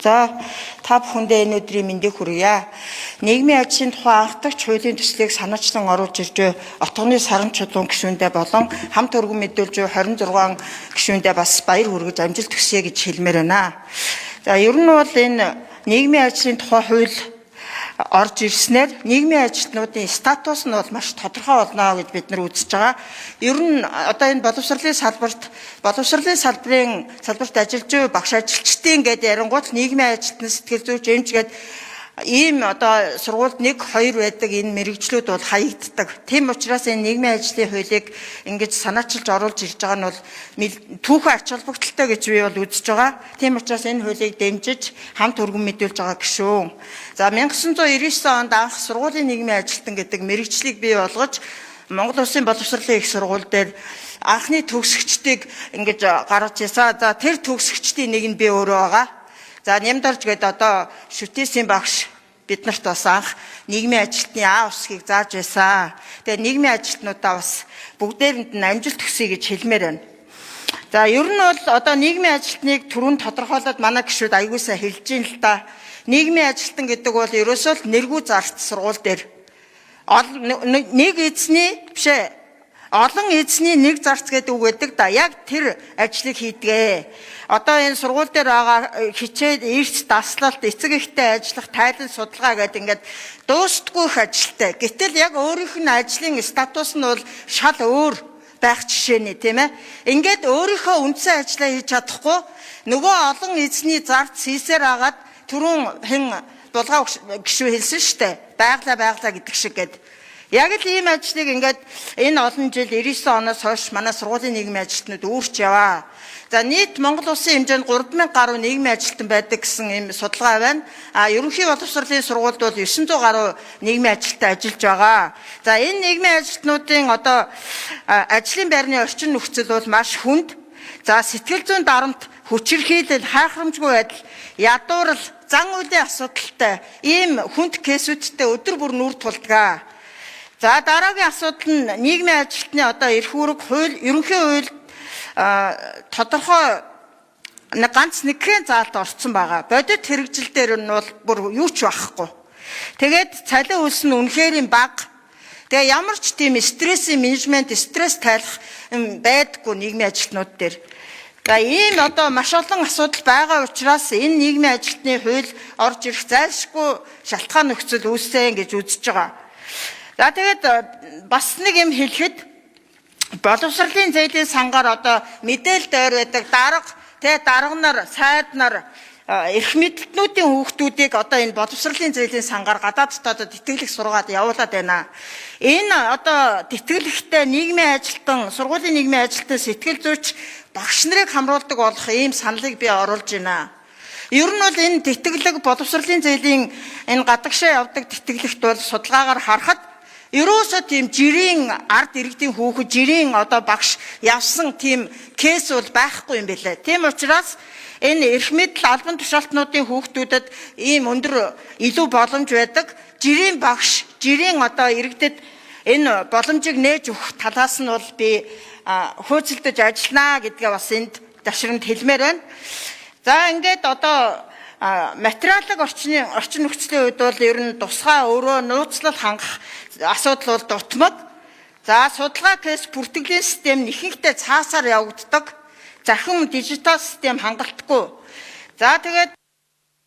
За та бүхэндээ энэ өдрийн мэндийг хүргье. Нийгмийн ажлын тухай анх дахь хуулийн төслийг санаачлан оруулж ирж отгоны саран чулуун гишүүндээ болон хамт өргөн мэдүүлж 26 гишүүндээ бас баяр хүргэж амжилт хүсье гэж хэлмээр байна. За ер нь бол энэ нийгмийн ажлын тухай хууль орж ирснээр нийгмийн ажилтнуудын статус нь бол маш тодорхой болно гэж бид нар үзэж байгаа. Ер нь одоо энэ боловсролын салбарт ажиллаж буй багш ажилчдын гэдэг ярингуут нийгмийн ажилтны сэтгэл зүйч эмч гэдэг ийм одоо сургуульд 1, 2 байдаг энэ мэрэгжлүүд бол хаягддаг. Тийм учраас энэ нийгмийн ажлын хуулийг ингэж санаачилж оруулж ирж байгаа нь бол түүхэн ач холбогдолтой гэж би бол үзэж байгаа. Тийм учраас энэ хуулийг дэмжиж хамт өргөн мэдүүлж байгаа гишүүн. За 1999 онд анх сургуулийн нийгмийн ажилтан гэдэг мэрэгжлийг бий болгож Монгол Улсын боловсролын их сургууль дээр анхны төгсөгчдийг ингэж гаргаж ирсэн. За тэр төгсөгчдийн нэг нь би өөрөө байгаа. За Нямдарж гэдэг одоо шүтээсийн багш бид нарт бас анх нийгмийн ажилтны А усгийг зааж байсан. Тэгээ нийгмийн ажилтнуудаа бас бүгдээрэнд нь амжилт хүсье гэж хэлмээр байна. За ер нь бол одоо нийгмийн ажилтныг түрүүн тодорхойлоод манай гишүүд аягүй сайн хэлж ийн л да. Нийгмийн ажилтан гэдэг бол ерөөсөө л нэргүй зарц сургууль дээр олон эзний нэг зарц гэдэг үг гэдэг да. Яг тэр ажлыг хийдгээ. Одоо энэ сургууль дээр байгаа хичээл, эрс, даслалт, эцэг эхтэй ажиллах, тайлан судалгаа гэдэг ингээд дуустдаггүй их ажилтай. Гэтэл яг өөрийнх нь ажлын статус нь бол шал өөр байх жишээний тийм ээ. Ингээд өөрийнхөө үндсэн ажлаа хийж чадахгүй нөгөө олон эзний зарц хийсээр агаад түрүүн хэн булгаа гишүү хэлсэн штэ. Байглаа гэдэг шиг гэдэг. Яг л ийм ажлыг ингээд энэ олон жил 99 оноос хойш манай сургуулийн нийгмийн ажилтнууд үүрч яваа. За нийт Монгол Улсын хэмжээнд 3000 гаруй нийгмийн ажилтан байдаг гэсэн ийм судалгаа байна. Ерөнхий боловсролын сургуульд бол 900 гаруй нийгмийн ажилтан ажиллаж байгаа. За энэ нийгмийн ажилтнуудын одоо ажлын байрны орчин нөхцөл бол маш хүнд. За сэтгэл зүйн дарамт, хүчирхийлэл, хайхрамжгүй байдал, ядуурл, зан үйлийн асуудалтай ийм хүнд кейсүүдтэй өдөр бүр нүүр тулдаг. За дараагийн асуудал нь нийгмийн ажилтны одоо эрх үүрэг хууль, ерөнхий хууль тодорхой ганц нэгэн заалт орсон байгаа. Бодит хэрэгжил дээр нь бол бүр юу ч байхгүй. Тэгээд цалин хөлс нь үнэхээр бага. Тэгээ ямар ч тийм стрессийн менежмент, стресс тайлах байдаггүй нийгмийн ажилтнууд дээр. За ийм одоо маш олон асуудал байгаа учраас энэ нийгмийн ажилтны хууль орж ирэх зайлшгүй шалтгаан нөхцөл үүссэн гэж үзэж байгаа. За тэгээд бас нэг юм хэлэхэд боловсролын зээлийн сангаар одоо мэдээлэл дээр байдаг дарга нар, сайд нар, эрх мэдлтнүүдийн хүүхдүүдийг одоо энэ боловсролын зээлийн сангаар гадаад дотоодод тэтгэлэг сургаад явуулаад байна. Энэ одоо тэтгэлэгтэй нийгмийн ажилтан, сургуулийн нийгмийн ажилтан сэтгэл зүйч багш нарыг хамруулдаг болох ийм саналыг би оруулж байна. Ер нь бол энэ тэтгэлэг боловсролын зээлийн энэ гадагшаа явдаг тэтгэлэгт бол судалгаагаар харахад ерөөсөө тийм жирийн ард иргэдийн хүүхэд, жирийн одоо багш явсан тийм кейс бол байхгүй юм билээ. Тийм учраас энэ эрх мэдэл албан тушаалтнуудын хүүхдүүдэд ийм өндөр илүү боломж байдаг. Жирийн багш, жирийн одоо иргэдэд энэ боломжийг нээж өгөх талаас нь бол би хөөцөлдөж ажиллана гэдгээ бас энд ташрамд хэлмээр байна. За ингээд одоо материалын орчин нөхцөлийн үед бол ер нь тусгай өөрөө нууцлал хангах асуудал бол дутмаг. За судалгаа кейс бүртгэлийн систем ихэнхдээ цаасаар явагддаг. Захин дижитал систем хангалтгүй. За тэгээд